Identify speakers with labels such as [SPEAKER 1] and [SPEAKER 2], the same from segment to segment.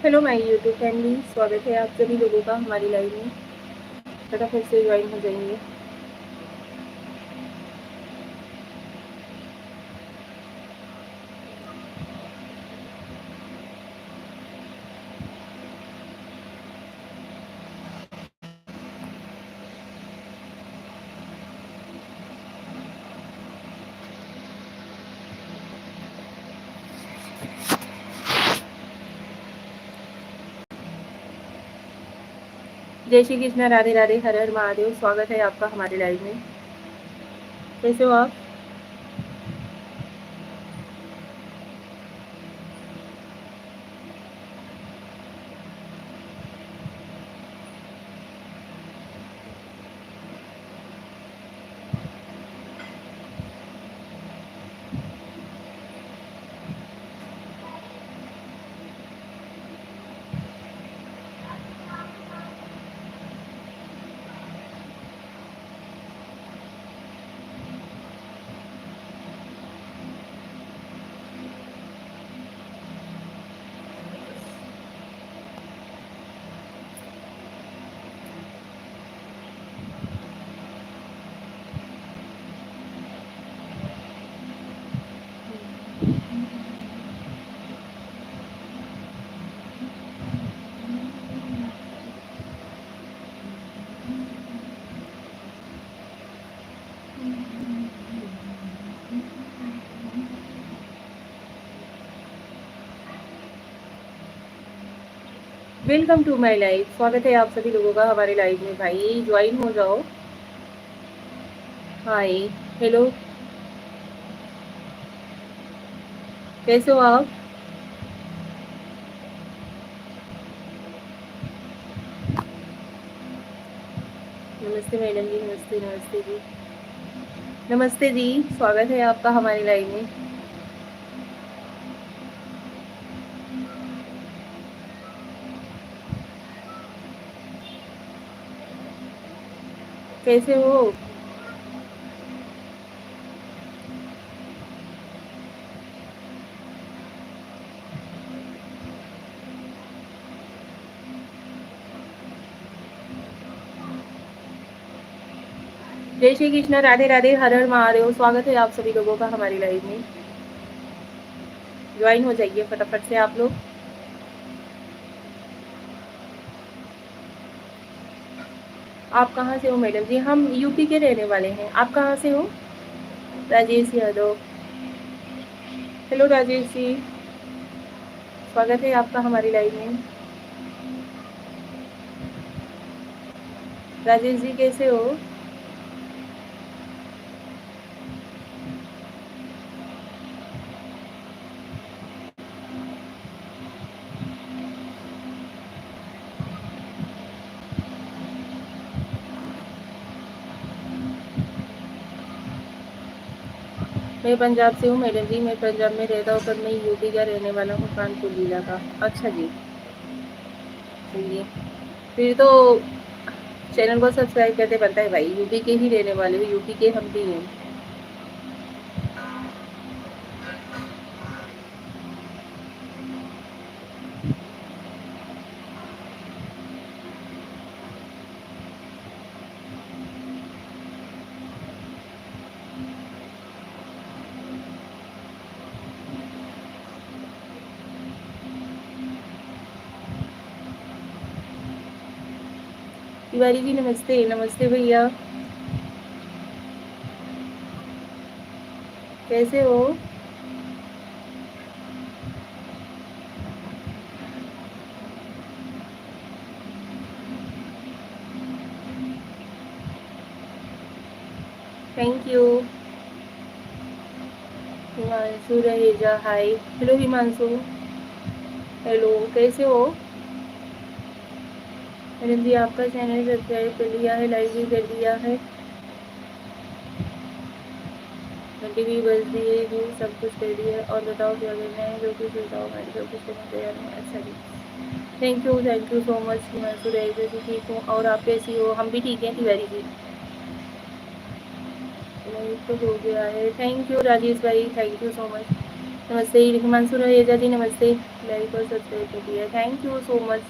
[SPEAKER 1] Hello my YouTube family, स्वागत है आप सभी लोगों का हमारी लाइव में। फटाफट से ज्वाइन हो जाइए। जय श्री कृष्ण, राधे राधे, हर हर महादेव। स्वागत है आपका हमारे लाइव में। कैसे हो आप? Welcome to my live. स्वागत है आप सभी लोगों का हमारे लाइव में। भाई ज्वाइन हो जाओ। हाय, हेलो, कैसे हो आप? नमस्ते मैडम जी, नमस्ते नमस्ते जी, नमस्ते जी। स्वागत है आपका हमारे लाइव में। कैसे हो? जय श्री कृष्ण, राधे राधे, हर हर महादेव। स्वागत है आप सभी लोगों का हमारी लाइव में। ज्वाइन हो जाइए फटाफट से आप लोग। आप कहाँ से हो मैडम जी? हम यूपी के रहने वाले हैं। आप कहाँ से हो? राजेश यादव। हेलो राजेश जी, स्वागत है आपका हमारी लाइव में। राजेश जी कैसे हो? मैं पंजाब से हूँ मैडम जी। मैं पंजाब में रहता हूँ, पर मैं यूपी का रहने वाला हूँ, कानपुर जिला का। अच्छा जी, चलिए फिर तो चैनल को सब्सक्राइब करते बनता है भाई। यूपी के ही रहने वाले हो, यूपी के हम भी हैं। तिवारी जी नमस्ते। नमस्ते भैया, कैसे हो? Thank you. Himanshu Raheja, hi. Hello Himanshu, hello, कैसे हो? मैडम जी आपका चैनल सब्सक्राइब कर लिया है, लाइक भी कर दिया है, घंटी भी बज दिए है, सब कुछ कर दिया है। और बताओ क्या करना है? जो कुछ बताओ, मैं सब कुछ करने तैयार हूँ। अच्छा जी, thank you so much Himanshu Raheja ji. ठीक हूँ, और आप कैसी हो? हम भी ठीक हैं तिवारी जी। लाइक तो हो गया है। थैंक यू राजेश भाई, थैंक यू सो मच। नमस्ते हिमांशु रहेजा जी, नमस्ते। लाइक और सब्सक्राइब कर दिया, thank you so much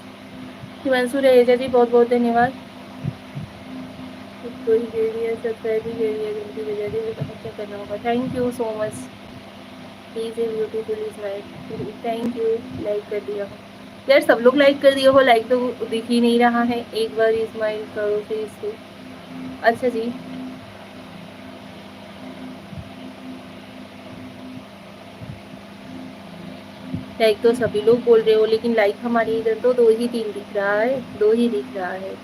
[SPEAKER 1] Himanshu Raheja ji, बहुत बहुत धन्यवाद। कोई कर दिया, सब्सक्राइब भी कर दिया, जिनकी वजह से क्या करना होगा। Thank you so much. Please a beautiful smile, thank you. Like कर दिया हो यार, सब लोग लाइक कर दिया हो, लाइक तो दिख ही नहीं रहा है। एक बार स्माइल करो फेस पे। अच्छा जी, लाइक तो सभी लोग बोल रहे हो, लेकिन लाइक हमारे इधर तो 2 ही 3 दिख रहा है, 2 ही दिख रहा है।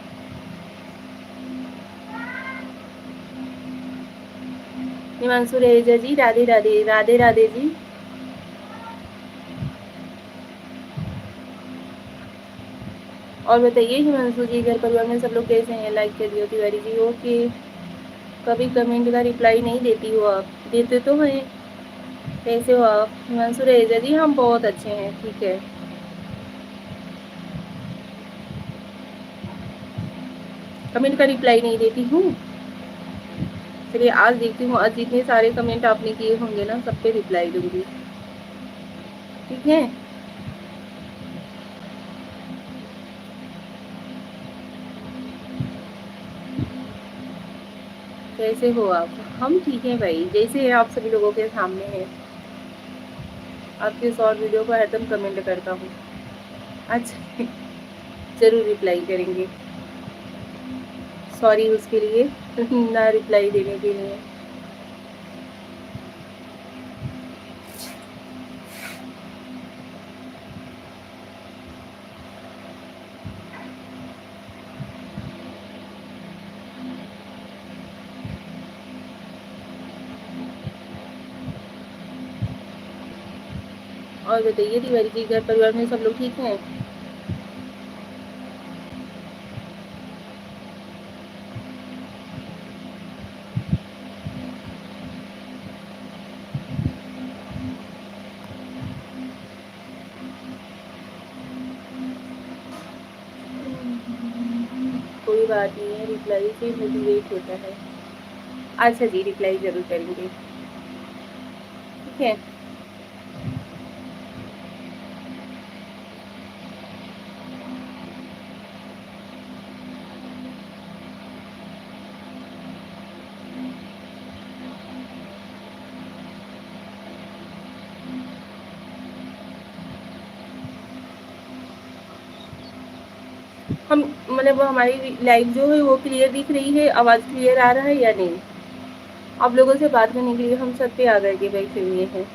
[SPEAKER 1] हिमांशु रहेजा जी, राधे राधे, राधे राधे जी। और बताइए हिमांशु जी, घर परिवार में सब लोग कैसे हैं? लाइक कर दियो तिवारी जी, ओके। कभी कमेंट का रिप्लाई नहीं देती हो आप, देते तो हैं। कैसे हो आप? हिमांशु रहेजा जी, हम बहुत अच्छे हैं, ठीक है। कमेंट का रिप्लाई नहीं देती हूँ। चलिए आज देखती हूँ, आज जितने सारे कमेंट आपने किए होंगे ना, सब पे रिप्लाई दूंगी, ठीक है। कैसे हो आप? हम ठीक हैं भाई, जैसे आप सभी लोगों के सामने हैं। आपकी शॉर्ट वीडियो को हरदम कमेंट करता हूँ। अच्छा जरूर रिप्लाई करेंगे, सॉरी उसके लिए ना रिप्लाई देने के लिए। और बताइए तिवारी जी, घर परिवार में सब लोग ठीक हैं? कोई बात नहीं है, रिप्लाई से मोटिवेट होता है। अच्छा जी, रिप्लाई जरूर करेंगे, ठीक है। हम मतलब हमारी लाइव जो है वो क्लियर दिख रही है, आवाज़ क्लियर आ रहा है या नहीं? आप लोगों से बात करने के लिए हम छत पे आ करके बैठे हुए हैं।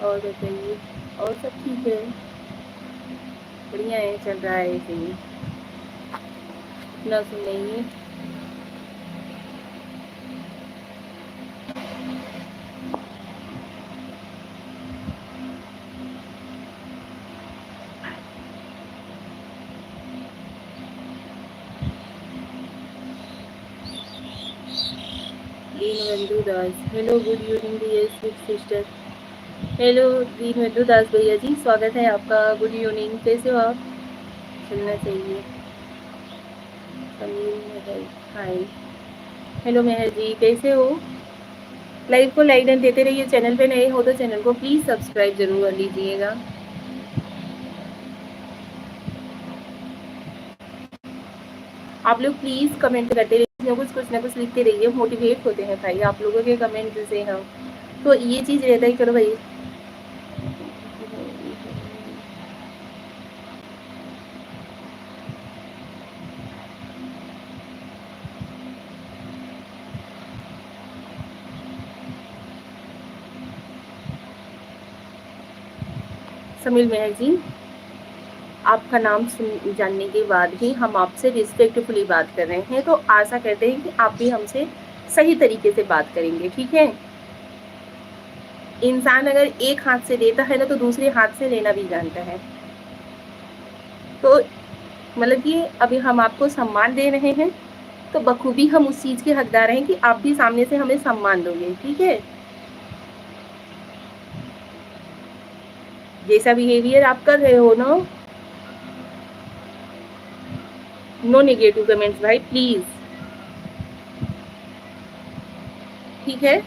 [SPEAKER 1] और बताइए, और सब ठीक है, बढ़िया है, चल रहा है ऐसे ही। इतना सुनिए। Deenbandhu Das, hello good evening dear sweet sister. Hello Deenbandhu Das भैया जी, स्वागत है आपका, गुड इवनिंग, कैसे हो आप? चलना चाहिए। समीर मेहर, हाय। हेलो मेहर जी, कैसे हो? लाइव को लाइक एंड देते रहिए, चैनल पे नए हो तो चैनल को प्लीज़ सब्सक्राइब जरूर कर लीजिएगा। आप लोग प्लीज़ कमेंट करते रहिए, कुछ ना कुछ लिखते रहिए, मोटिवेट होते हैं भाई आप लोगों के कमेंट से हम। तो ये चीज़ रहता है, चलो भाई। समील मेहर जी, आपका नाम सुन जानने के बाद ही हम आपसे रिस्पेक्टफुली बात कर रहे हैं, तो आशा करते हैं कि आप भी हमसे सही तरीके से बात करेंगे, ठीक है। इंसान अगर एक हाथ से देता है ना तो दूसरे हाथ से लेना भी जानता है। तो मतलब कि अभी हम आपको सम्मान दे रहे हैं, तो बखूबी हम उस चीज के हकदार हैं कि आप भी सामने से हमें सम्मान दोगे, ठीक है। जैसा बिहेवियर आप कर रहे हो ना, नो नेगेटिव कमेंट्स भाई प्लीज, ठीक है।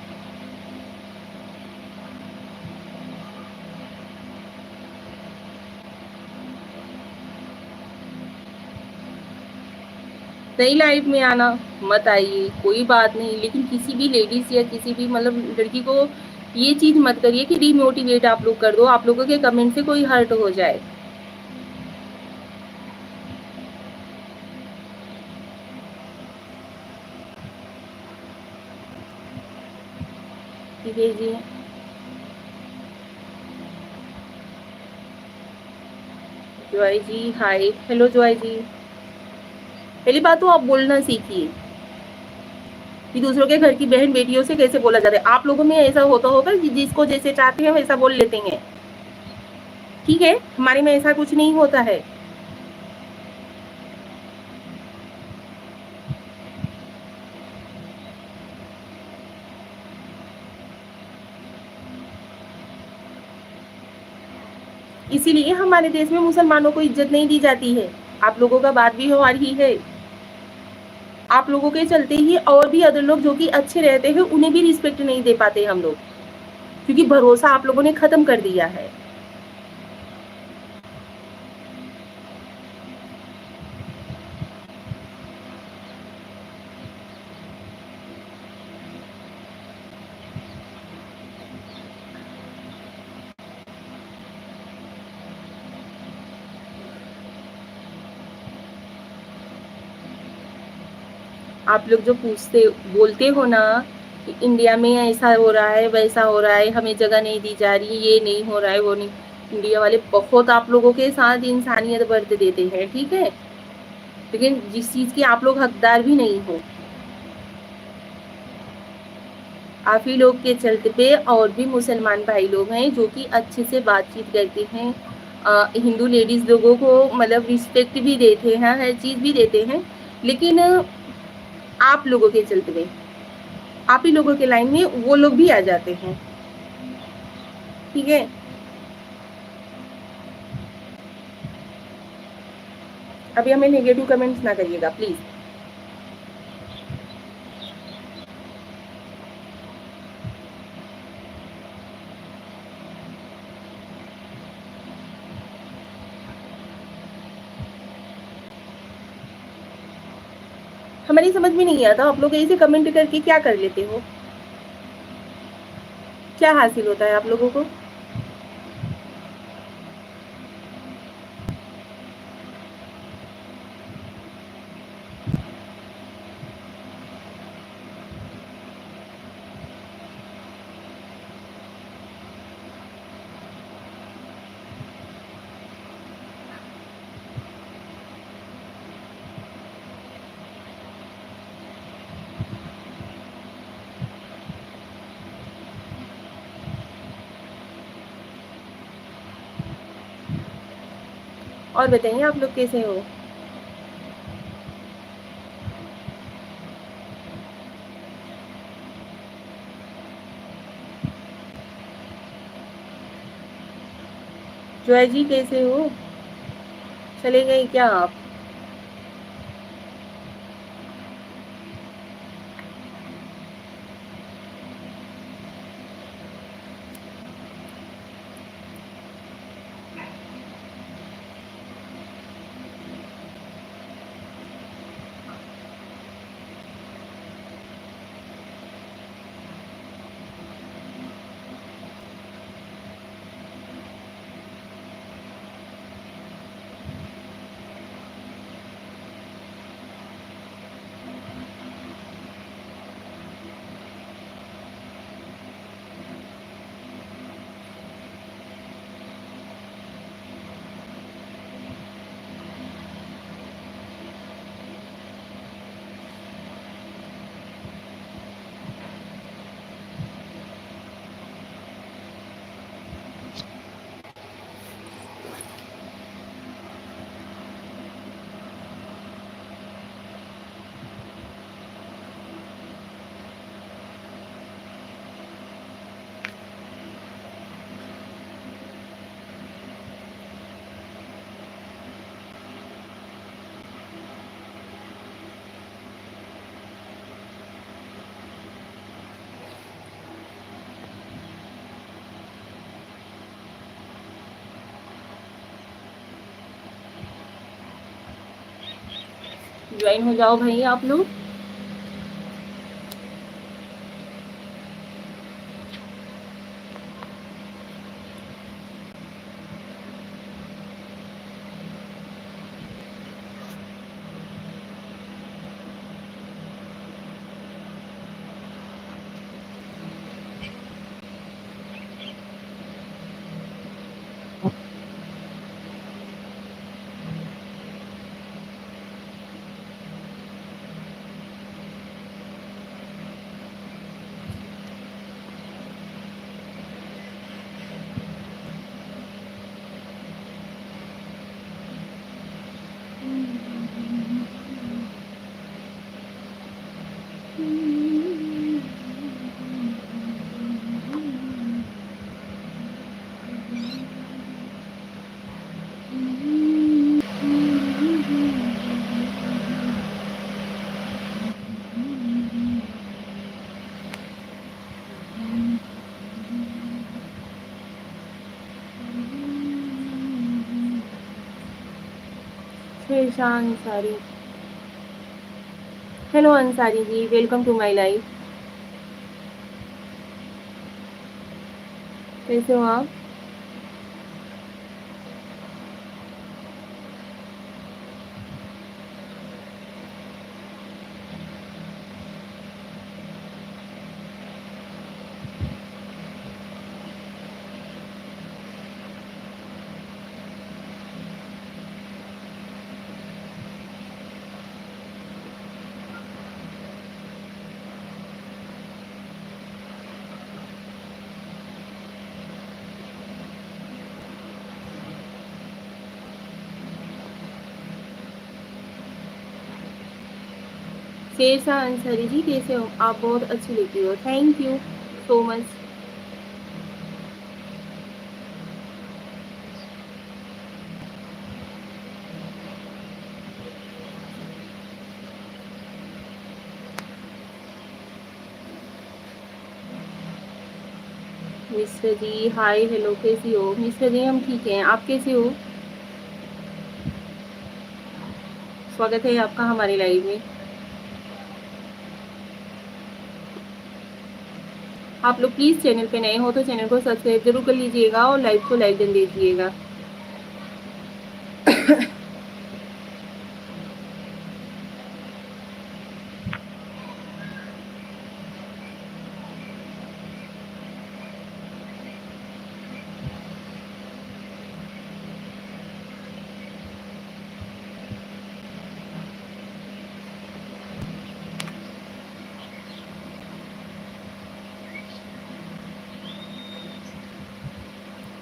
[SPEAKER 1] नहीं लाइफ में आना मत आइए, कोई बात नहीं, लेकिन किसी भी लेडीज या किसी भी मतलब लड़की को ये चीज मत करिए कि डिमोटिवेट आप लोग कर दो, आप लोगों के कमेंट से कोई हर्ट हो जाए। ठीक है जी। जॉय जी हाय, हेलो जॉय जी। पहली बात तो आप बोलना सीखिए कि दूसरों के घर की बहन बेटियों से कैसे बोला जाता है। आप लोगों में ऐसा होता होगा कि जिसको जैसे चाहते हैं वैसा बोल लेते हैं, ठीक है। हमारे में ऐसा कुछ नहीं होता है। इसीलिए हमारे देश में मुसलमानों को इज्जत नहीं दी जाती है। आप लोगों का बात भी व्यवहार ही है। आप लोगों के चलते ही और भी अदर लोग जो कि अच्छे रहते हैं उन्हें भी रिस्पेक्ट नहीं दे पाते हम लोग, क्योंकि भरोसा आप लोगों ने खत्म कर दिया है। आप लोग जो पूछते बोलते हो ना कि इंडिया में ऐसा हो रहा है वैसा हो रहा है, हमें जगह नहीं दी जा रही, ये नहीं हो रहा है वो नहीं, इंडिया वाले बहुत आप लोगों के साथ इंसानियत बरत देते हैं, ठीक है। लेकिन जिस चीज के आप लोग हकदार भी नहीं हो, आप ही लोग के चलते पे और भी मुसलमान भाई लोग हैं जो कि अच्छे से बातचीत करते हैं, हिंदू लेडीज लोगों को मतलब रिस्पेक्ट भी देते हैं, हर चीज भी देते हैं। लेकिन आप लोगों के चलते में, आप ही लोगों के लाइन में वो लोग भी आ जाते हैं, ठीक है। अभी हमें नेगेटिव कमेंट्स ना करिएगा प्लीज। हमारी समझ में नहीं आता आप लोग ऐसे कमेंट करके क्या कर लेते हो, क्या हासिल होता है आप लोगों को। और बताइए आप लोग कैसे हो। जॉय जी कैसे हो, चले गए क्या आप। ज्वाइन हो जाओ भाई आप लोग। Shershah Ansari, hello Ansari ji, welcome to my life. कैसे हो आप? शेरशाह अंसारी जी कैसे हो आप? बहुत अच्छी लिखी हो, thank you so much. Mishra ji hi, hello, कैसी हो? मिश्रा जी हम ठीक हैं, आप कैसे हो? स्वागत है आपका हमारी लाइव में। आप लोग प्लीज़ चैनल पे नए हो तो चैनल को सब्सक्राइब जरूर कर लीजिएगा और लाइव को लाइक कर दीजिएगा।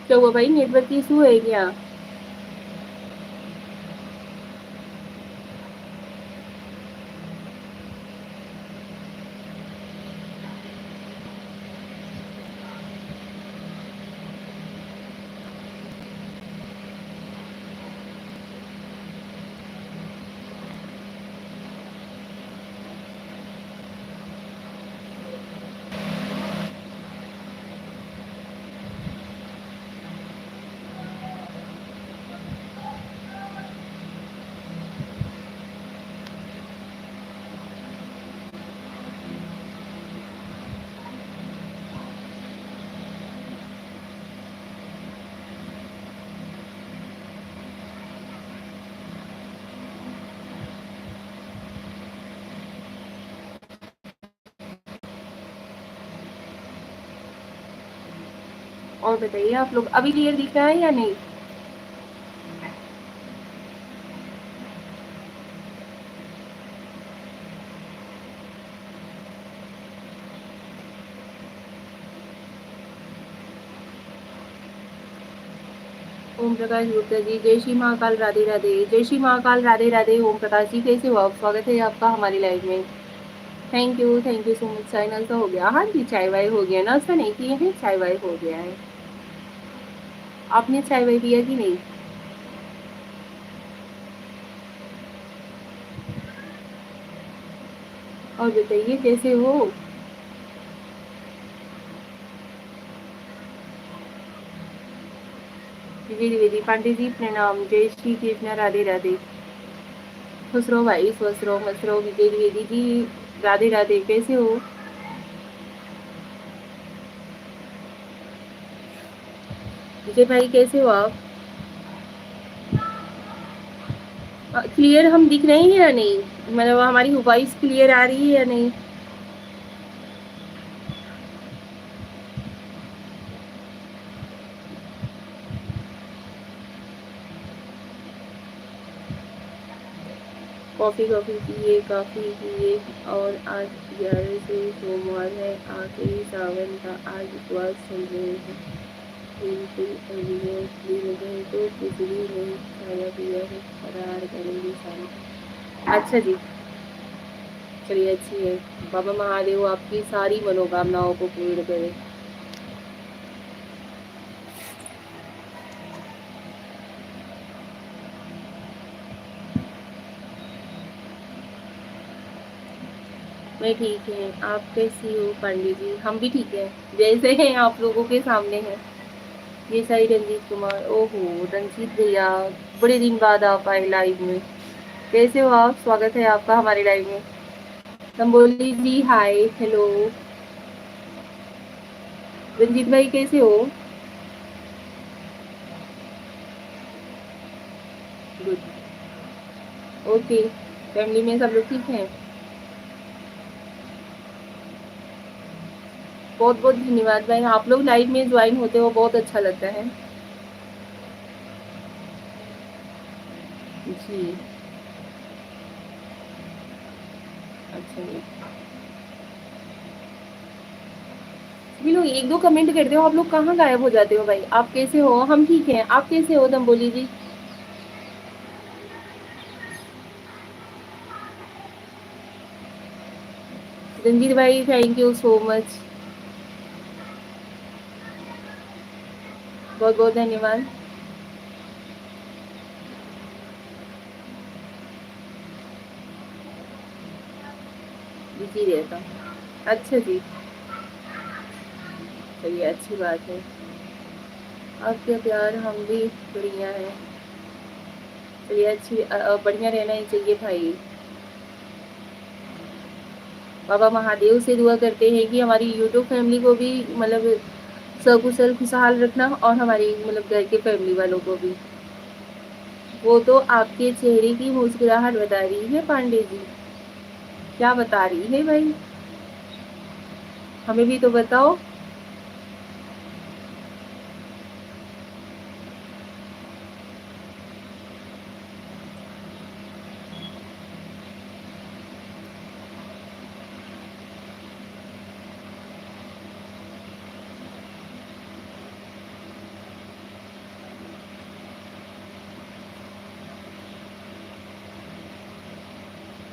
[SPEAKER 1] क्या हुआ भाई, नेटवर्क इशू है क्या? और बताइए आप लोग, अभी क्लियर दिख रहा है या नहीं? ओम प्रकाश गुप्ता जी, जय श्री महाकाल, राधे राधे। जय श्री महाकाल, राधे राधे। ओम प्रकाश जी कैसे हो आप? स्वागत है आपका हमारी लाइव में। Thank you so much. चाय नाश्ता हो गया? हाँ जी, चाय वाय हो गया, नाश्ता नहीं किए हैं, चाय वाय हो गया है। आपने चाय वाय पिया कि नहीं? और बताइए कैसे हो? विजय द्विवेदी पांडे जी प्रणाम, जय श्री कृष्ण, राधे राधे। खुश रहो भाई, स्वस्थ रहो, मस्त रहो। विजय द्विवेदी जी, राधे राधे, कैसे हो? विजय भाई कैसे हो आप? क्लियर हम दिख रहे हैं या नहीं? मतलब हमारी वॉइस क्लियर आ रही है या नहीं? कॉफ़ी कॉफ़ी पिए, काफ़ी पिए। और आज 11 से सोमवार है, आखिरी सावन का आज उपवास चल रहे हैं। बिल्कुल अभी हो गए तो कुछ भी नहीं खाया पिया है, फरार करेंगे सारे। अच्छा जी, चलिए अच्छी है। बाबा महादेव आपकी सारी मनोकामनाओं को पूर्ण करें। मैं ठीक है, आप कैसी हो पांडे जी? हम भी ठीक है, जैसे हैं आप लोगों के सामने हैं। ये सही रंजीत कुमार, ओहो रंजीत भैया, बड़े दिन बाद आप आए लाइव में। कैसे हो आप? स्वागत है आपका हमारे लाइव में। तंबोली जी हाय, हेलो। रंजीत भाई कैसे हो? गुड। ओके, फैमिली में सब लोग ठीक हैं? बहुत बहुत धन्यवाद भाई, आप लोग लाइव में ज्वाइन होते हो, बहुत अच्छा लगता है जी। अच्छा जी, सभी लोग एक दो कमेंट करते हो, आप लोग कहाँ गायब हो जाते हो भाई? आप कैसे हो? हम ठीक हैं, आप कैसे हो तंबोली जी? रंजीत भाई थैंक यू सो मच, बहुत बहुत धन्यवाद। बिजी रहता हूँ, अच्छा जी, चलिए अच्छी बात है। आपके प्यार हम भी बढ़िया है। चलिए अच्छी बढ़िया रहना ही चाहिए भाई। बाबा महादेव से दुआ करते हैं कि हमारी यूट्यूब फैमिली को भी मतलब सकुशल खुशहाल रखना, और हमारी मतलब घर के फैमिली वालों को भी। वो तो आपके चेहरे की मुस्कुराहट बता रही है पांडे जी। क्या बता रही है भाई? हमें भी तो बताओ।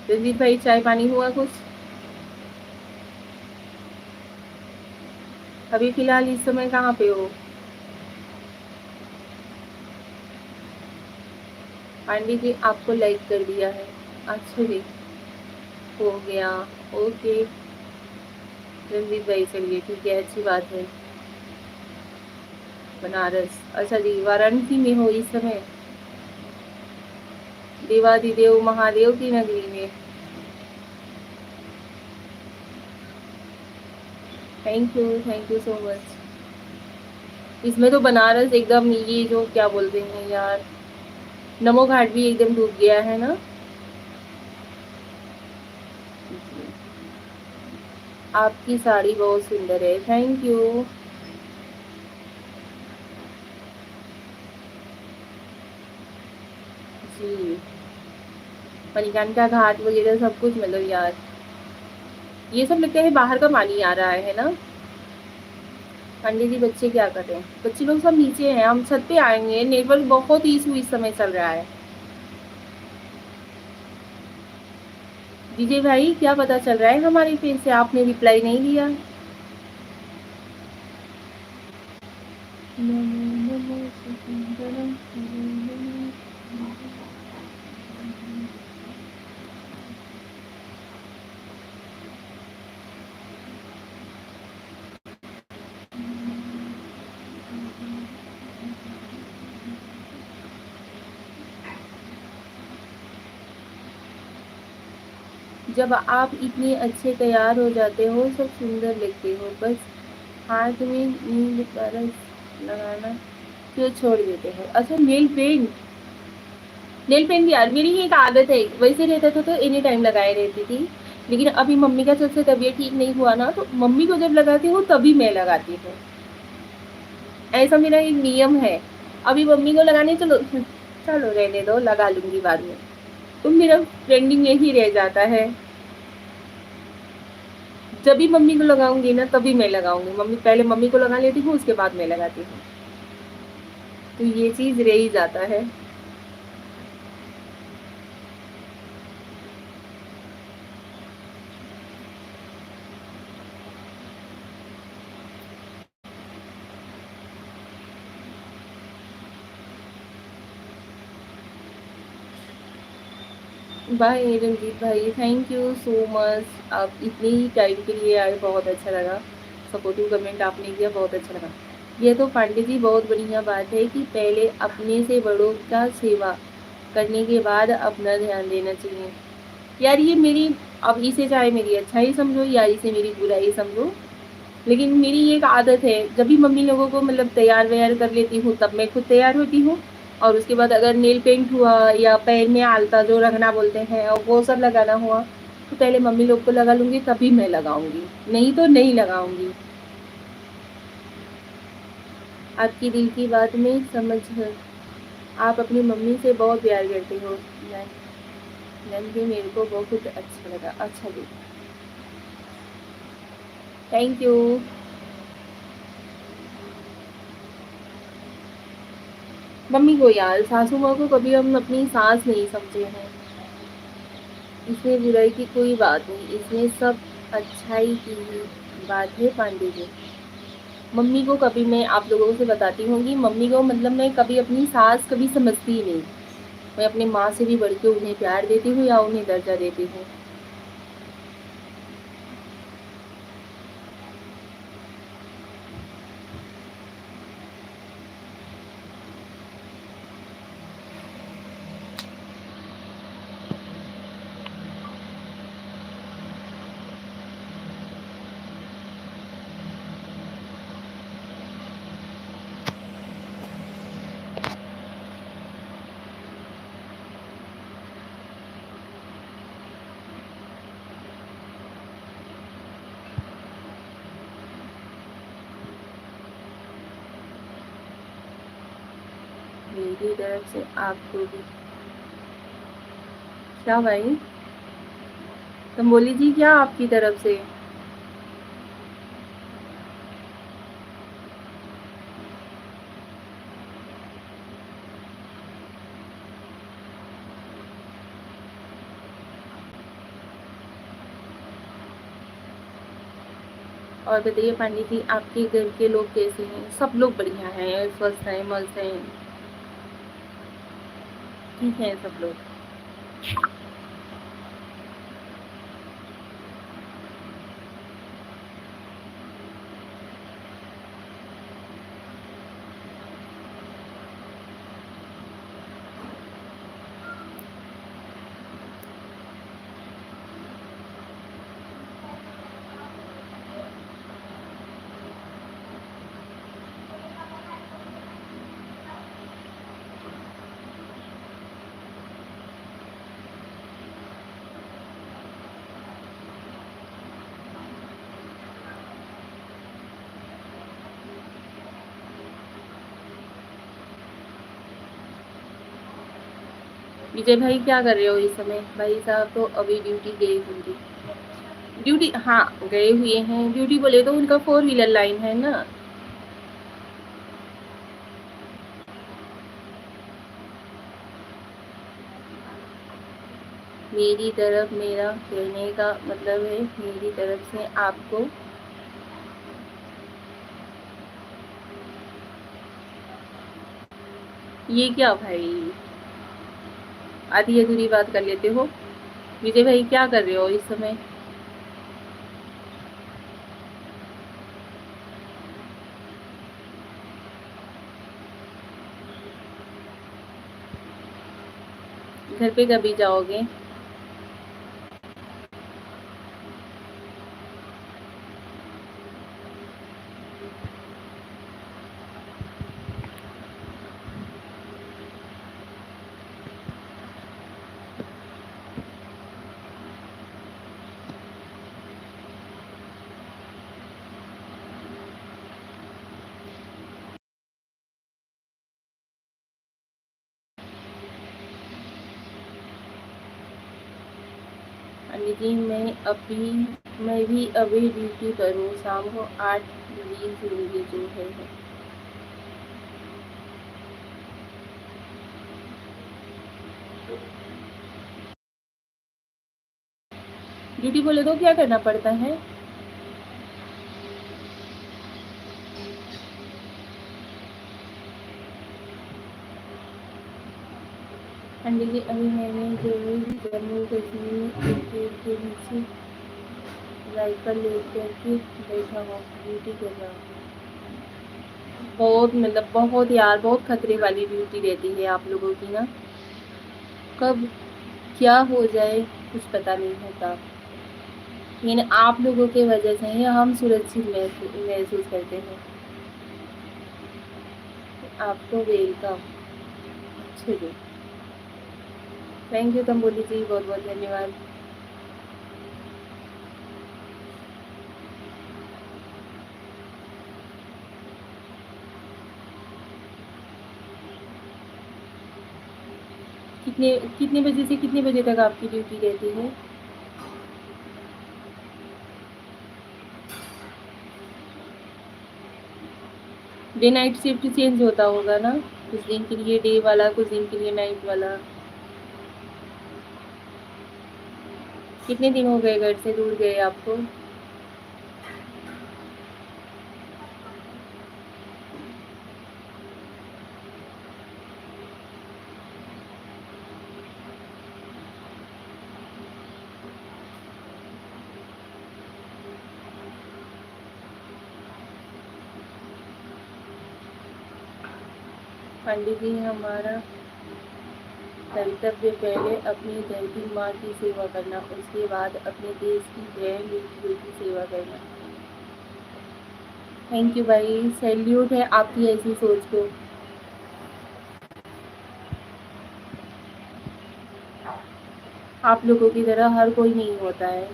[SPEAKER 1] रंजीत भाई चाय पानी हुआ कुछ? अभी फिलहाल इस समय कहाँ पे हो? पांडे जी आपको लाइक कर दिया है। अच्छा जी, हो गया। ओके रंजीत भाई, चलिए ठीक है, अच्छी बात है। बनारस, अच्छा जी, वाराणसी में हो इस समय? देवादिदेव महादेव की नगरी में। Thank you so much. इसमें तो बनारस एकदम ये जो क्या बोलते हैं यार, नमो घाट भी एकदम डूब गया है ना। आपकी साड़ी बहुत सुंदर है, थैंक यू। जी, मणिकर्णिका घाट वगैरह सब कुछ, मतलब यार ये सब लगता है बाहर का पानी आ रहा है ना। पंडित जी बच्चे क्या कर रहे हैं? बच्चे लोग सब नीचे हैं, हम छत पे आएंगे, नेटवर्क बहुत इशू इस समय चल रहा है। विजय भाई क्या पता चल रहा है हमारे पेज से, आपने रिप्लाई नहीं दिया। जब आप इतने अच्छे तैयार हो जाते हो, सब सुंदर लगते हो, बस हाथ में नील बरस लगाना क्यों छोड़ देते हो? अच्छा, नेल पेंट। नेल पेंट भी यार मेरी एक आदत है, वैसे रहता था तो एनी टाइम लगाए रहती थी, लेकिन अभी मम्मी का जब से तबीयत ठीक नहीं हुआ ना, तो मम्मी को जब लगाती हूँ तभी मैं लगाती हूँ। ऐसा मेरा एक नियम है। अभी मम्मी को लगाने चलो, चलो रहने दो, लगा लूंगी बाद में। तो मेरा ट्रेंडिंग यही रह जाता है। जब भी मम्मी को लगाऊंगी ना तभी मैं लगाऊंगी, मम्मी पहले मम्मी को लगा लेती हूँ, उसके बाद मैं लगाती हूँ। तो ये चीज रह ही जाता है। बाय रंजीत भाई, थैंक यू सो मच। आप इतने ही टाइम के लिए आए, बहुत अच्छा लगा। सपोर्टिव कमेंट आपने किया, बहुत अच्छा लगा। ये तो पांडे जी बहुत बढ़िया बात है कि पहले अपने से बड़ों का सेवा करने के बाद अपना ध्यान देना चाहिए। यार ये मेरी, अब इसे चाहे मेरी अच्छाई समझो या इसे मेरी बुराई समझो, लेकिन मेरी एक आदत है, जब भी मम्मी लोगों को मतलब तैयार वैयार कर लेती हूँ तब मैं खुद तैयार होती हूँ। और उसके बाद अगर नेल पेंट हुआ या पैर में आलता जो रखना बोलते हैं और वो सब लगाना हुआ, तो पहले मम्मी लोग को लगा लूंगी तभी मैं लगाऊंगी, नहीं तो नहीं लगाऊंगी। आपकी दिल की बात में समझ है। आप अपनी मम्मी से बहुत प्यार करते हो। मैं मैम भी मेरे को बहुत अच्छा लगा। अच्छा जी, थैंक यू। मम्मी को यार, सासू माँ को कभी हम अपनी सास नहीं समझे हैं। इसमें बुराई की कोई बात नहीं, इसमें सब अच्छाई की ही बात है पांडे जी। मम्मी को कभी, मैं आप लोगों से बताती हूँ कि मम्मी को मतलब मैं कभी अपनी सास कभी समझती ही नहीं। मैं अपनी माँ से भी बढ़ के उन्हें प्यार देती हूँ या उन्हें दर्जा देती हूँ। मेरी तरफ से आपको भी। क्या भाई? तुम बोली जी क्या आपकी तरफ से? और बताइए पांडे जी, आपके घर के लोग कैसे हैं? सब लोग बढ़िया हैं, स्वस्थ हैं, मस्त हैं, ठीक है सब लोग। विजय भाई क्या कर रहे हो इस समय? भाई साहब तो अभी ड्यूटी गए होंगे। ड्यूटी, हाँ गए हुए हैं। ड्यूटी बोले तो उनका फोर व्हीलर लाइन है ना। मेरी तरफ, मेरा कहने का मतलब है मेरी तरफ से आपको। ये क्या भाई, आधी अधूरी बात कर लेते हो। विजय भाई क्या कर रहे हो इस समय? घर पे कभी जाओगे? पंडित जी मैं भी अभी ड्यूटी पर हूँ, शाम को 8 बजे शुरू जो है। ड्यूटी बोले तो क्या करना पड़ता है? पंडित जी अभी मैंने जो जम्मू कश्मीर के नीचे राइफल लेकर के बैठा हूँ, ड्यूटी कर रहा हूँ। बहुत मतलब बहुत यार, बहुत खतरे वाली ड्यूटी रहती है आप लोगों की ना, कब क्या हो जाए कुछ पता नहीं होता। लेकिन आप लोगों के वजह से ही हम सुरक्षित महसूस करते हैं। आपको वेलकम। चलिए, थैंक यू तंबोली जी, बहुत बहुत धन्यवाद। कितने कितने बजे से कितने बजे तक आपकी ड्यूटी रहती है? डे नाइट शिफ्ट चेंज होता होगा ना, कुछ दिन के लिए डे वाला, कुछ दिन के लिए नाइट वाला। कितने दिन हो गए घर से दूर गए आपको? पंडित जी हमारा कर्तव्य पहले अपनी धरती माँ की सेवा करना, उसके बाद अपने देश की बहन बेटियों की सेवा करना। थैंक यू भाई, सैल्यूट है आपकी ऐसी सोच को। आप लोगों की तरह हर कोई नहीं होता है।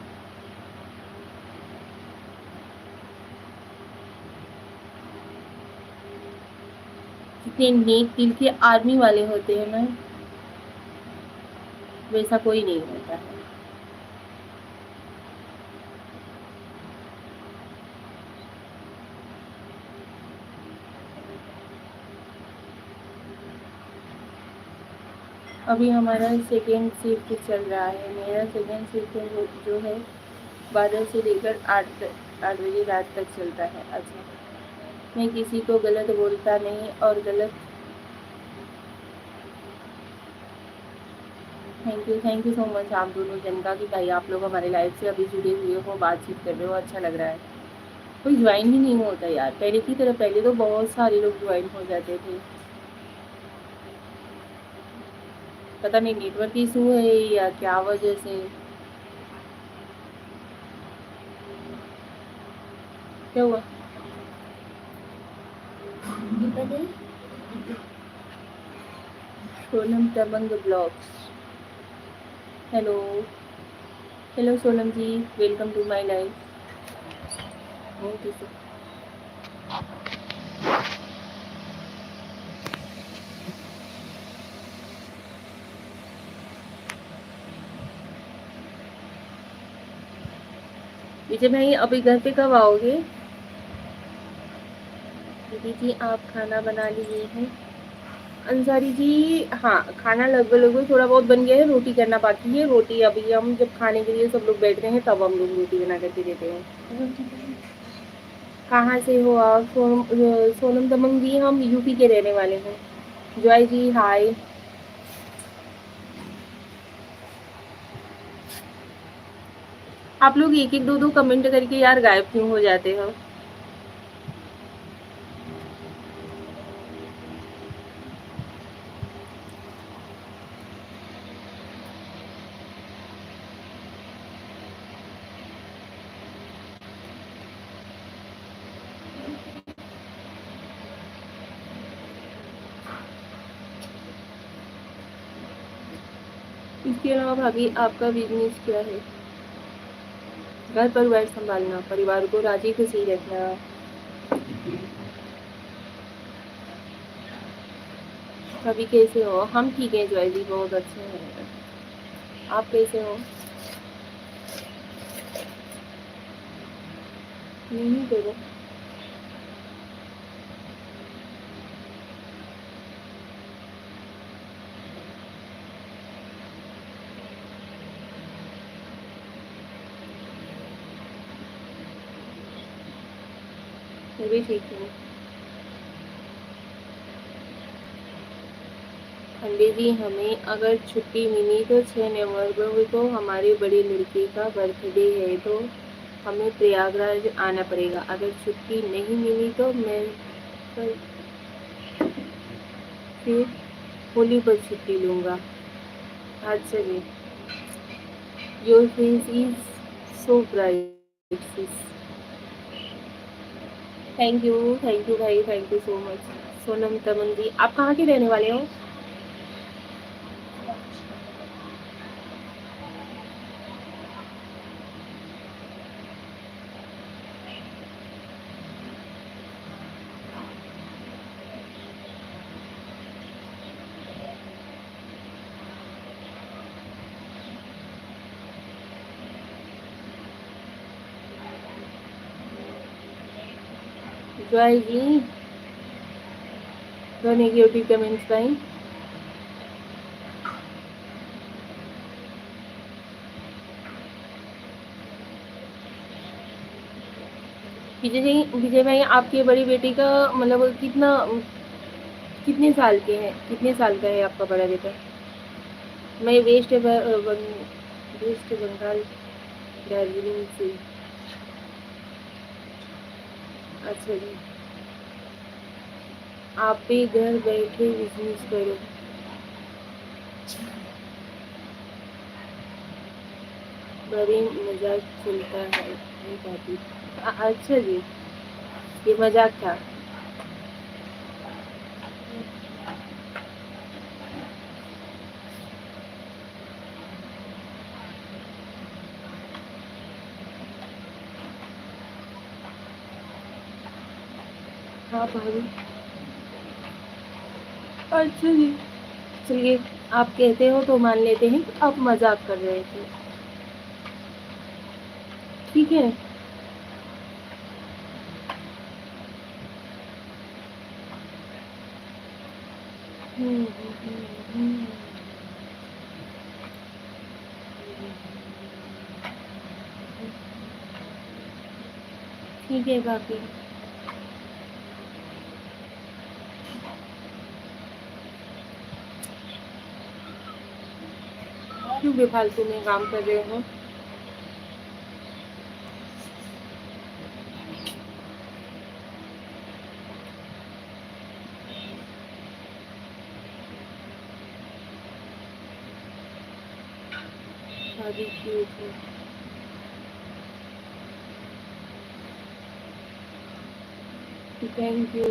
[SPEAKER 1] जितने नेक दिल के आर्मी वाले होते हैं ना, वैसा कोई नहीं होता है। अभी हमारा सेकेंड शिफ्ट चल रहा है। मेरा सेकेंड शिफ्ट जो है 12 से लेकर 8 बजे रात तक चलता है। अच्छा, मैं किसी को गलत बोलता नहीं और गलत। थैंक यू सो मच आप दोनों जन का कि भाई आप लोग हमारे लाइफ से अभी जुड़े हुए हो, बातचीत कर रहे हो, अच्छा लग रहा है। कोई ज्वाइन ही नहीं होता यार पहले की तरह। पहले तो बहुत सारे लोग ज्वाइन हो जाते थे, पता नहीं नेटवर्क इशू है या क्या वजह से। क्या हुआ? Sonam Tamang blogs. Hello hello Sonam ji, welcome to my life. Vijay भाई अभी घर पे कब आओगे? दीदी जी आप खाना बना लिए हैं? अंसारी जी हाँ, खाना लगभग लगभग थोड़ा बहुत बन गया है, रोटी करना बाकी है। रोटी अभी हम जब खाने के लिए सब लोग बैठते हैं तब हम लोग रोटी बना करके देते हैं। कहाँ से हो आप? सोनम दमंग जी हम यूपी के रहने वाले हैं। जॉय जी हाय। आप लोग एक एक दो दो कमेंट करके यार गायब क्यों हो जाते हो? इसके अलावा भाभी आपका बिजनेस क्या है? घर परिवार संभालना, परिवार को राजी खुशी रखना। भाभी कैसे हो? हम ठीक है जॉय जी, बहुत अच्छे हैं। आप कैसे हो? नहीं करो। मैं भी ठीक हूँ। खंडे जी, हमें अगर छुट्टी मिली तो 6 नवंबर को हमारी बड़ी लड़की का बर्थडे है, तो हमें प्रयागराज आना पड़ेगा। अगर छुट्टी नहीं मिली तो मैं फिर होली पर छुट्टी लूँगा। अच्छा जी। Your face is so bright sis. Thank you भाई, thank you so much. Sonam Tamang ji, आप कहाँ के रहने वाले हो? Joy ji, no negative comments भाई। विजय भाई, आपकी बड़ी बेटी का मतलब कितने साल के हैं, कितने साल का है आपका बड़ा बेटा? मैं वेस्ट बंगाल, दार्जिलिंग से। अच्छा जी। आप भी घर बैठे बिजनेस करो। बड़ी मजाक चलता है भाभी। अच्छा जी, ये मजाक था। हाँ भाभी। अच्छा जी। चलिए, आप कहते हो तो मान लेते हैं कि आप मजाक कर रहे थे। ठीक है। हम्म, हम्म, हम्म, ठीक है भाभी। क्यों बेफालतू में काम कर रहे हो? भाभी क्यूट है। Thank you.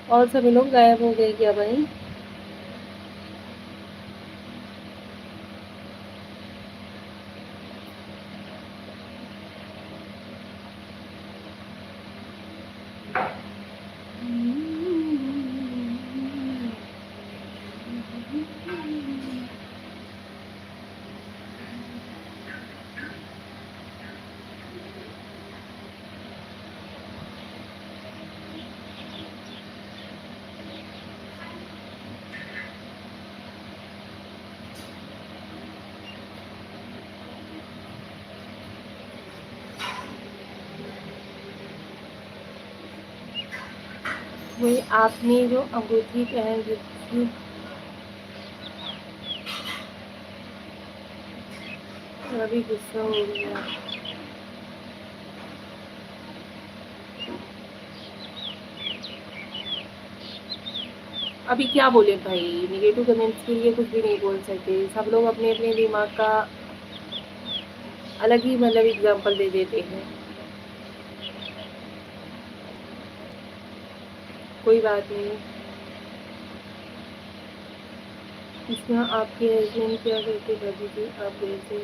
[SPEAKER 1] और सभी लोग गायब हो गए क्या भाई? वही आपने जो अंगूठी पहन रखी, अभी गुस्सा हो गया। अभी क्या बोले भाई, निगेटिव कमेंट्स के लिए कुछ भी नहीं बोल सकते। सब लोग अपने अपने दिमाग का अलग ही मतलब एग्जाम्पल दे देते हैं। कोई बात नहीं। इसमें आपके हस्बैंड क्या करते भाभी जी, आप वैसे?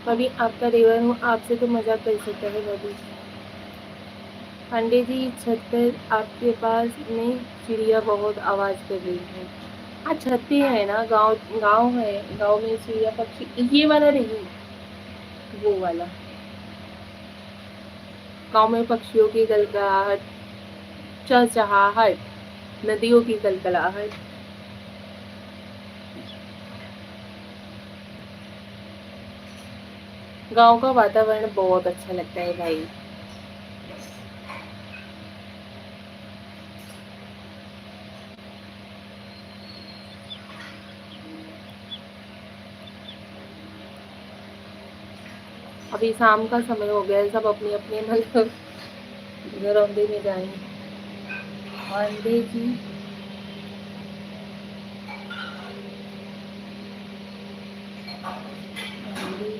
[SPEAKER 1] भाभी आपका देवर हूँ, आपसे तो मजाक कर सकता है भाभी। पांडे जी छत पर आपके पास में चिड़िया बहुत आवाज कर रही है। हाँ छत पे है ना, गांव गांव है, गांव में चिड़िया पक्षी ये वाला नहीं, वो वाला। गांव में पक्षियों की कलकलाहट, चहचहाहट, नदियों की कलकलाहट। गांव का वातावरण बहुत अच्छा लगता है भाई। अभी शाम का समय हो गया है, सब अपने अपने मतलब घरौंदे में जाएंगे। पांडे जी पांडे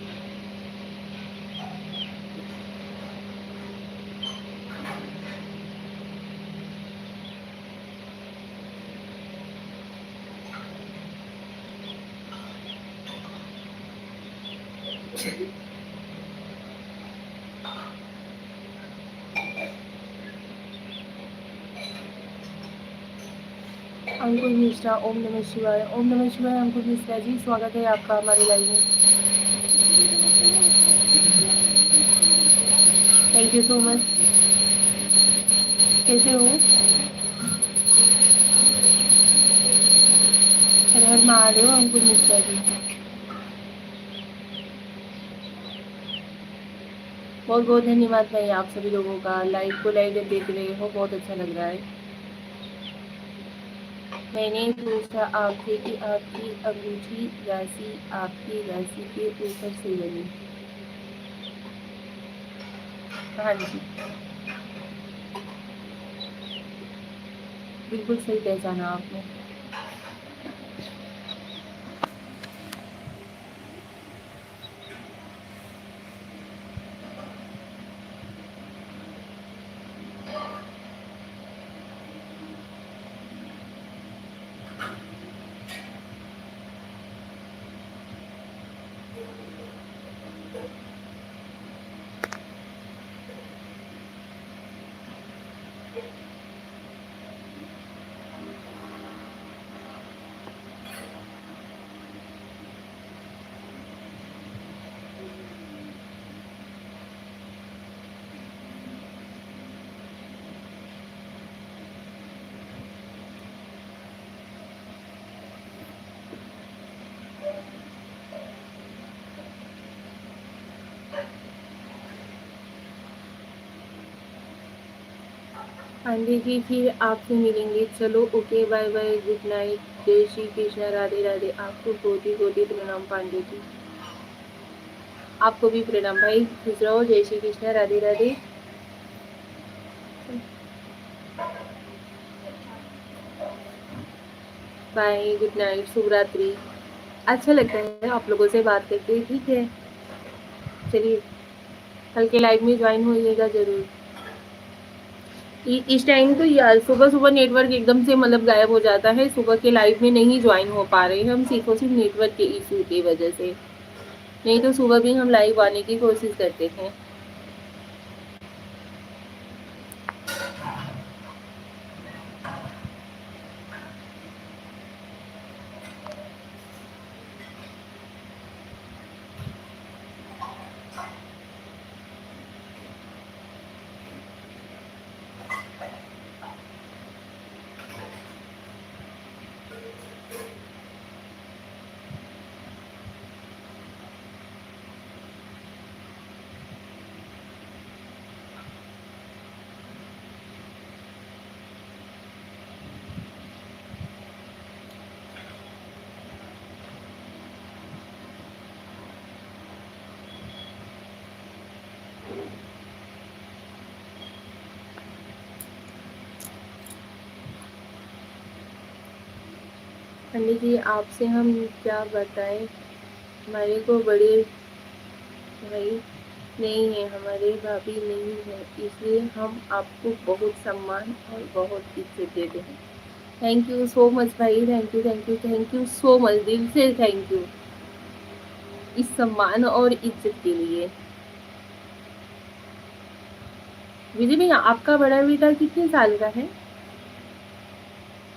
[SPEAKER 1] अंकुर मिश्रा, ओम नमः शिवाय। ओम नमः शिवाय अंकुर मिश्रा जी, स्वागत है आपका हमारी लाइव में। Thank you so much. कैसे हो? हर हर महादेव अंकुर मिश्रा जी। बहुत बहुत धन्यवाद भाई आप सभी लोगों का, लाइव को लाइव देख रहे हो, बहुत अच्छा लग रहा है। मैंने पूछा आपसे कि आपकी अंगूठी राशि आपकी राशि के ऊपर से बनी। हाँ जी, बिल्कुल सही पहचाना आपने। पांडे जी फिर आपसे मिलेंगे, चलो okay, bye bye, good night, जय श्री कृष्णा, राधे राधे। आपको कोटि कोटि प्रणाम पांडे जी। आपको भी प्रणाम भाई, खुश रहो, जय Shri Krishna, Radhe Radhe. Bye, good night, शुभ रात्रि। अच्छा लगता है आप लोगों से बात करके, ठीक है। चलिए, कल के लाइव में ज्वाइन होइएगा जरूर। इस टाइम तो यार सुबह सुबह नेटवर्क एकदम से मतलब गायब हो जाता है, सुबह के लाइव में नहीं ज्वाइन हो पा रहे हैं हम, सिर्फ और सिर्फ नेटवर्क के इशू की वजह से। नहीं तो सुबह भी हम लाइव आने की कोशिश करते हैं। पंडित जी आपसे हम क्या बताएं, हमारे को बड़े भाई नहीं है, हमारे भाभी नहीं है, इसलिए हम आपको बहुत सम्मान और बहुत इज्जत देते हैं। थैंक यू सो मच भाई, thank you thank you thank you so much, दिल से थैंक यू। इस सम्मान और इज्जत के लिए। विजय भैया, आपका बड़ा बेटा कितने साल का है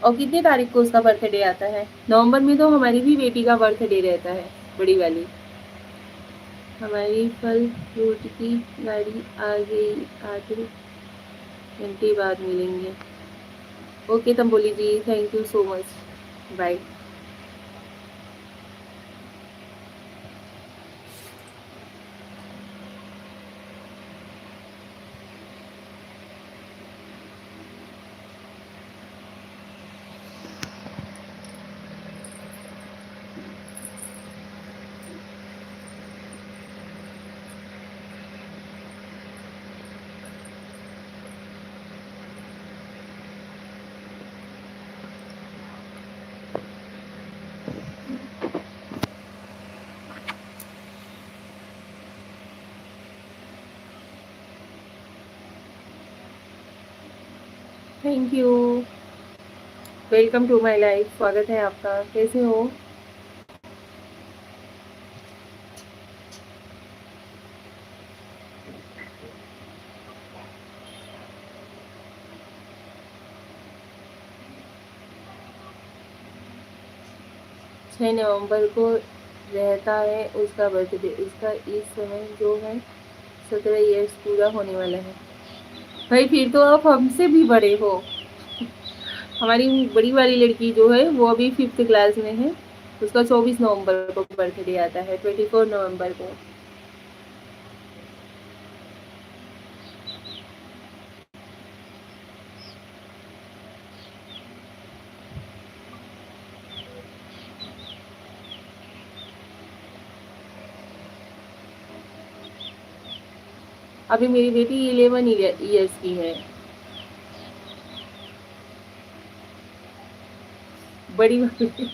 [SPEAKER 1] और कितने तारीख को उसका बर्थडे आता है? नवंबर में तो हमारी भी बेटी का बर्थडे रहता है, बड़ी वाली। हमारी फल फ्रूट की गाड़ी आ गई, आधे घंटे बाद मिलेंगे। Okay Tamboli ji, thank you so much, bye. Thank you, welcome to my life, स्वागत है आपका, कैसे हो? छः नवंबर को रहता है उसका बर्थडे, उसका इस समय जो है 17 ईयर्स पूरा होने वाला है। भाई फिर तो आप हमसे भी बड़े हो। हमारी बड़ी वाली लड़की जो है वो अभी 5th क्लास में है, उसका 24 नवंबर को बर्थडे आता है, 24 नवंबर को। अभी मेरी बेटी 11 ईयर्स की है, बड़ी वाली।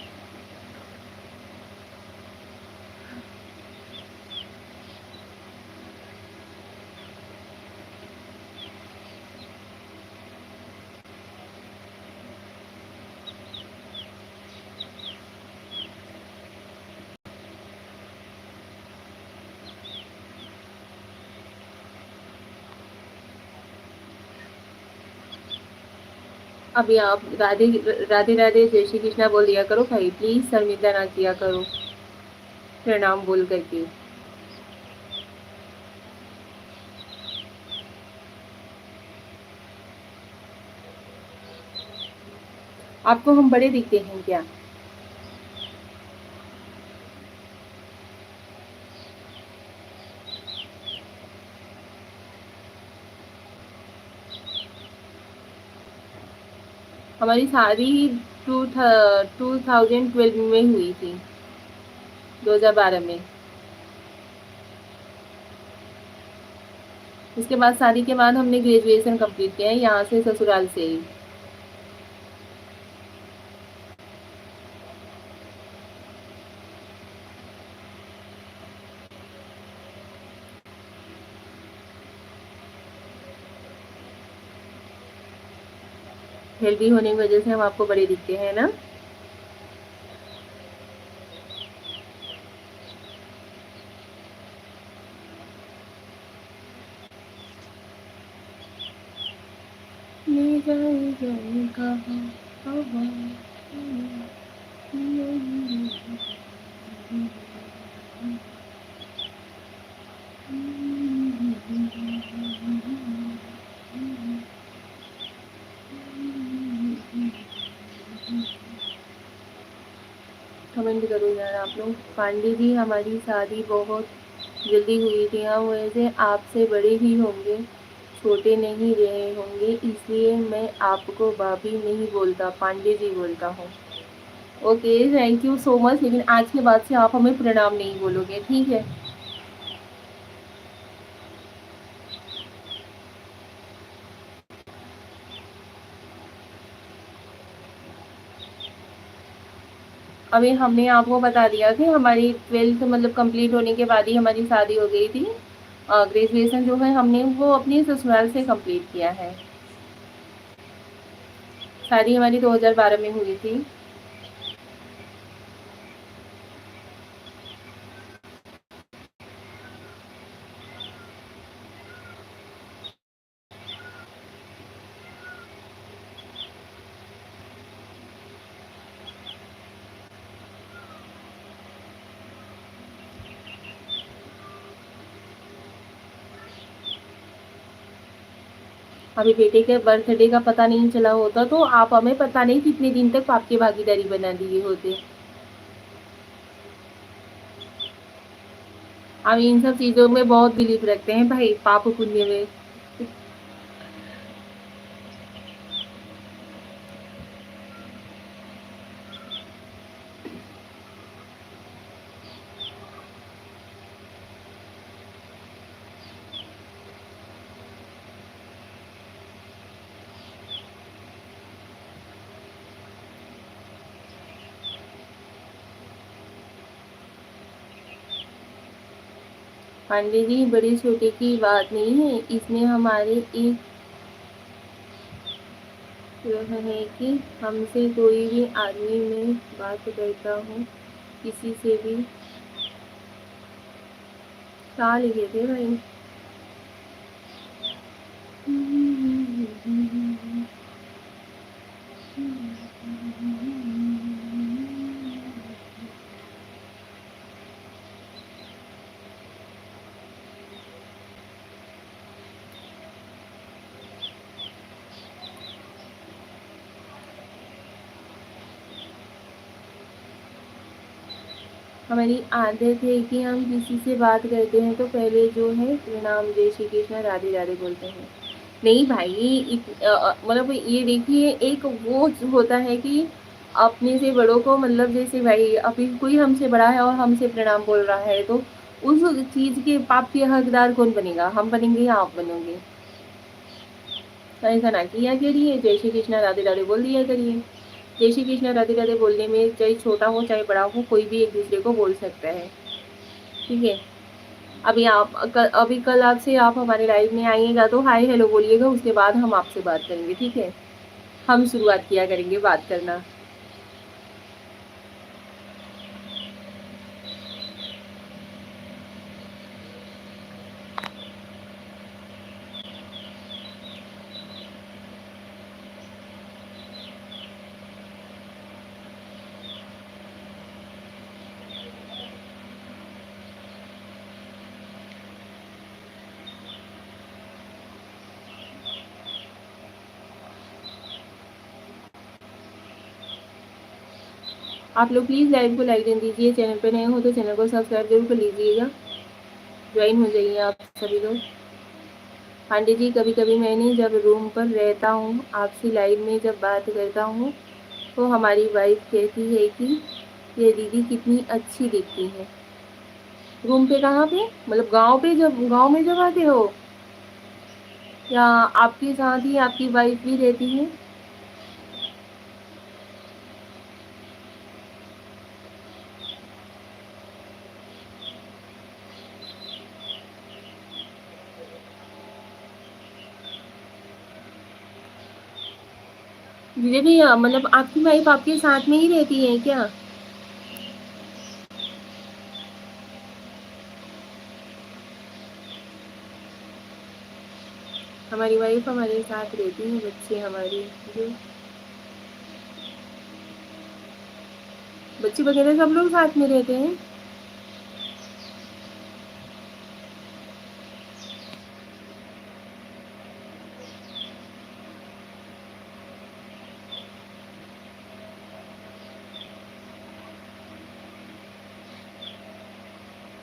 [SPEAKER 1] अभी आप राधे राधे राधे जय श्री कृष्णा बोल दिया करो भाई, प्लीज शर्मिंदा ना किया करो प्रणाम बोल करके। आपको हम बड़े दिखते हैं क्या? हमारी शादी 2012 में हुई थी, 2012 में। उसके बाद शादी के बाद हमने ग्रेजुएशन कंप्लीट किया है यहाँ से, ससुराल से ही। हेल्दी होने की वजह से हम आपको बड़े दिखते हैं ना। ले जाए जाए कहाँ हवा। कमेंट करो यार आप लोग। पांडे जी, हमारी शादी बहुत जल्दी हुई थी, हम वैसे आपसे बड़े ही होंगे, छोटे नहीं रहे होंगे, इसलिए मैं आपको भाभी नहीं बोलता, पांडे जी बोलता हूँ। Okay thank you so much, लेकिन आज के बाद से आप हमें प्रणाम नहीं बोलोगे, ठीक है? अभी हमने आपको बता दिया कि हमारी 12th मतलब कंप्लीट होने के बाद ही हमारी शादी हो गई थी। ग्रेजुएशन जो है हमने वो अपनी ससुराल से कंप्लीट किया है। शादी हमारी 2012 में हुई थी। अभी बेटे के बर्थडे का पता नहीं चला होता तो आप हमें पता नहीं कितने दिन तक पाप की भागीदारी बना दिए होते। हम इन सब चीज़ों में बहुत बिलीव रखते हैं भाई, पाप पुण्य में। पांडे जी, बड़ी छोटे की बात नहीं है, इसमें हमारे एक यह है कि हमसे कोई भी आदमी मैं बात करता हूँ किसी से भी। क्या लिखे थे भाई? हमारी आदत है कि हम किसी से बात करते हैं तो पहले जो है प्रणाम, जय श्री कृष्ण, राधे राधे बोलते हैं। नहीं भाई, मतलब ये देखिए, एक वो होता है कि अपने से बड़ों को, मतलब जैसे भाई अभी कोई हमसे बड़ा है और हमसे प्रणाम बोल रहा है तो उस चीज के पाप के हकदार कौन बनेगा? हम बनेंगे या आप बनोगे? तो ऐसा ना किया करिए, जय श्री कृष्ण राधे राधे बोल दिया करिए। जय श्री कृष्ण राधे राधे बोलने में चाहे छोटा हो चाहे बड़ा हो, कोई भी एक दूसरे को बोल सकता है। ठीक है। अभी कल आपसे आप हमारे लाइव में आइएगा तो हाय हेलो बोलिएगा, उसके बाद हम आपसे बात करेंगे। ठीक है, हम शुरुआत किया करेंगे बात करना। आप लोग प्लीज़ लाइव को लाइक दे दीजिए, चैनल पे नए हो तो चैनल को सब्सक्राइब जरूर कर लीजिएगा, ज्वाइन हो जाइए आप सभी लोग। पांडे जी, कभी कभी मैंने जब रूम पर रहता हूँ, आपसे लाइव में जब बात करता हूँ तो हमारी वाइफ कहती है कि ये दीदी कितनी अच्छी दिखती है। रूम पे कहाँ पे? मतलब गांव पे, जब गांव में जब आते हो, या आपके साथ ही आपकी वाइफ भी रहती है? मुझे भी मतलब आपकी वाइफ आपके साथ में ही रहती है क्या? हमारी वाइफ हमारे साथ रहती है, बच्चे हमारे जो बच्चे वगैरह सब लोग साथ में रहते हैं।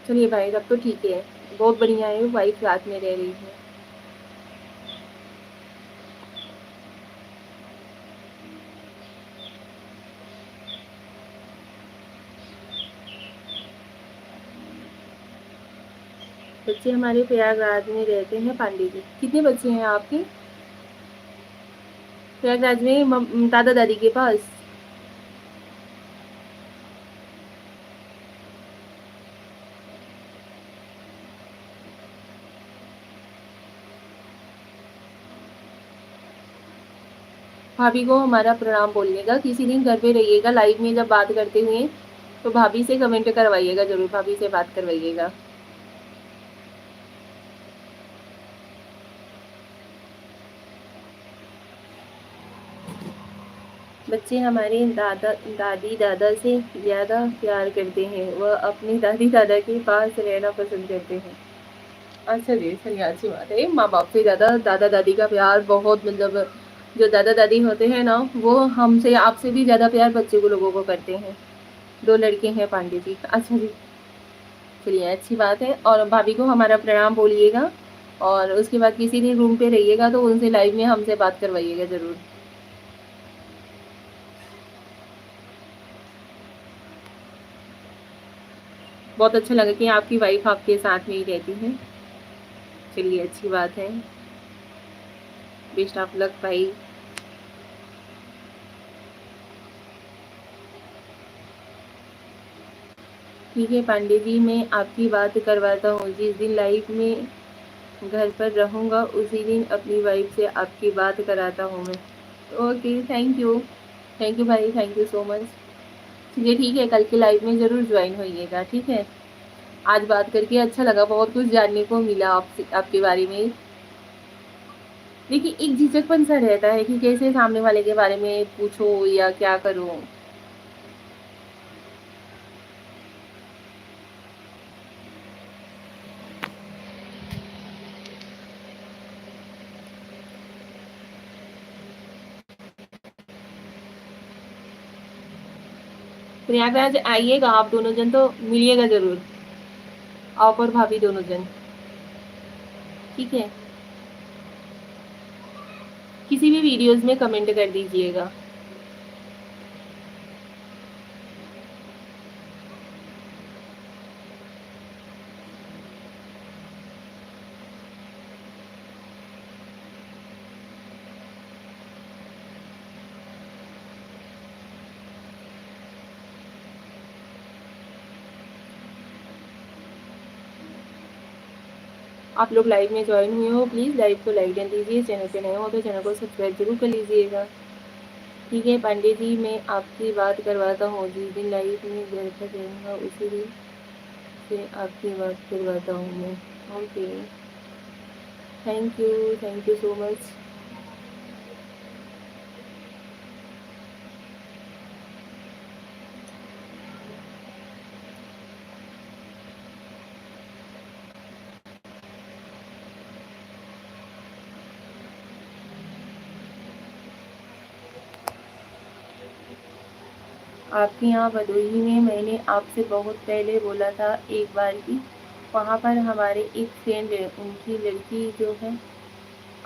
[SPEAKER 1] चलिए भाई, तब तो ठीक है, बहुत बढ़िया है, वाइफ साथ में रह रही है। बच्चे हमारे प्रयागराज में रहते हैं पांडे जी। कितने बच्चे हैं आपके? प्रयागराज में दादा दादी के पास? भाभी को हमारा प्रणाम बोलिएगा, किसी दिन घर पे रहिएगा, लाइव में जब बात करते हुए तो भाभी से कमेंट करवाइएगा, जरूर भाभी से बात करवाइएगा। बच्चे हमारे दादा दादी दादा से ज़्यादा प्यार करते हैं, वह अपने दादी दादा के पास रहना पसंद करते हैं। अच्छा जी, चलिए अच्छी बात है। माँ बाप से ज़्यादा दादा दादी का प्यार बहुत, मतलब जो दादा दादी होते हैं ना, वो हमसे आपसे भी ज़्यादा प्यार बच्चे को लोगों को करते हैं। 2 लड़के हैं पांडे जी। अच्छा जी, चलिए अच्छी बात है। और भाभी को हमारा प्रणाम बोलिएगा, और उसके बाद किसी दिन रूम पे रहिएगा तो उनसे लाइव में हमसे बात करवाइएगा ज़रूर। बहुत अच्छा लगा कि आपकी वाइफ़ आपके साथ में ही रहती है। चलिए अच्छी बात है। बेस्ट ऑफ लक भाई। ठीक है पांडे जी, मैं आपकी बात करवाता हूँ। जिस दिन लाइव में घर पर रहूँगा उसी दिन अपनी वाइफ़ से आपकी बात कराता हूँ मैं। ओके, थैंक यू भाई, थैंक यू सो मच। चलिए ठीक है, कल के लाइव में ज़रूर ज्वाइन होइएगा, ठीक है? आज बात करके अच्छा लगा, बहुत कुछ जानने को मिला आपसे, आपके बारे में। देखिए, एक झिझकपन सा रहता है कि कैसे सामने वाले के बारे में पूछो या क्या करूँ। प्रयागराज आइएगा आप दोनों जन, तो मिलिएगा ज़रूर, आप और भाभी दोनों जन, ठीक है? किसी भी वीडियोज़ में कमेंट कर दीजिएगा। आप लोग लाइव में ज्वाइन हुए हो, प्लीज़ लाइव को लाइक कर दीजिए। चैनल पे नए हो तो चैनल को सब्सक्राइब जरूर कर लीजिएगा। ठीक है पांडे जी, मैं आपकी बात करवाता हूँ। जिस दिन लाइव में घर पर रहूँगा उसी दिन से आपकी बात करवाता हूँ मैं। Okay, thank you so much. आपके यहाँ भदोही में मैंने आपसे बहुत पहले बोला था एक बार कि वहाँ पर हमारे एक फ्रेंड है, उनकी लड़की जो है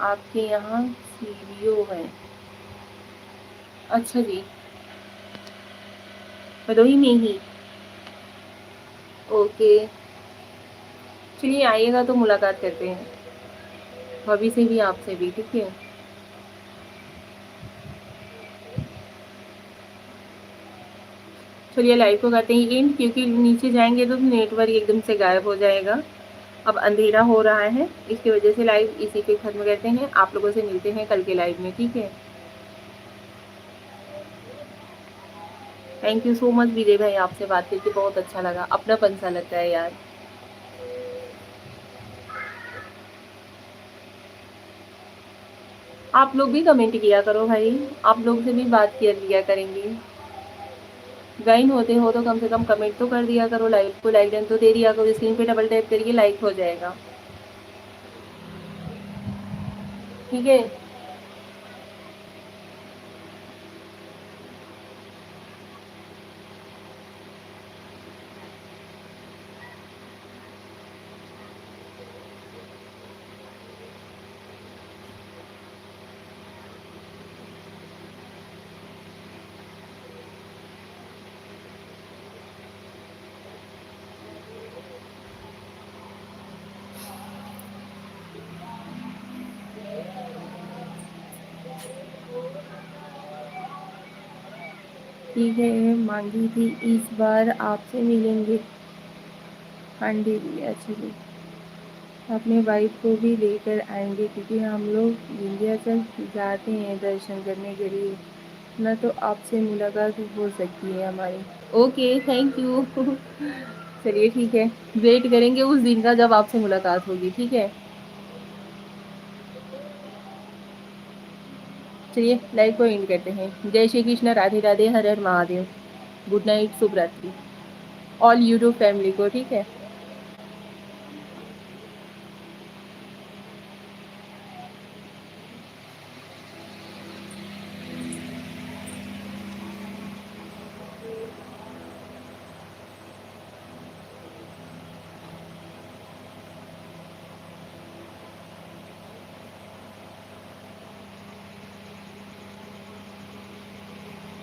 [SPEAKER 1] आपके यहाँ सीईओ है। अच्छा जी, भदोही में ही। ओके, चलिए आइएगा तो मुलाकात करते हैं, भाभी से भी आपसे भी, ठीक है? चलिए लाइव को करते हैं एंड, क्योंकि नीचे जाएंगे तो नेटवर्क एकदम से गायब हो जाएगा। अब अंधेरा हो रहा है, इसकी वजह से लाइव इसी पे ख़त्म करते हैं। आप लोगों से मिलते हैं कल के लाइव में, ठीक है? थैंक यू सो मच विजय भाई, आपसे बात करके बहुत अच्छा लगा, अपनापन सा लगता है यार। आप लोग भी कमेंट किया करो भाई, आप लोग से भी बात किया लिया करेंगे। ज्वाइन होते हो तो कम से कम कमेंट तो कर दिया करो, लाइव को लाइक डन तो दे दिया करो, स्क्रीन पे डबल टैप करिए, लाइक हो जाएगा, ठीक है? ठीक है, मांगी थी इस बार आपसे मिलेंगे पांडे जी। अच्छा जी, अपने वाइफ को भी लेकर आएंगे क्योंकि हम लोग विंध्याचल जाते हैं दर्शन करने के लिए, ना तो आपसे मुलाकात हो सकती है हमारी। Okay, thank you. चलिए ठीक है, वेट करेंगे उस दिन का जब आपसे मुलाकात होगी, ठीक है? चलिए लाइव को एंड करते हैं। जय श्री कृष्ण, राधे राधे, हर हर महादेव। गुड नाइट, शुभ रात्रि ऑल यूट्यूब फैमिली को, ठीक है?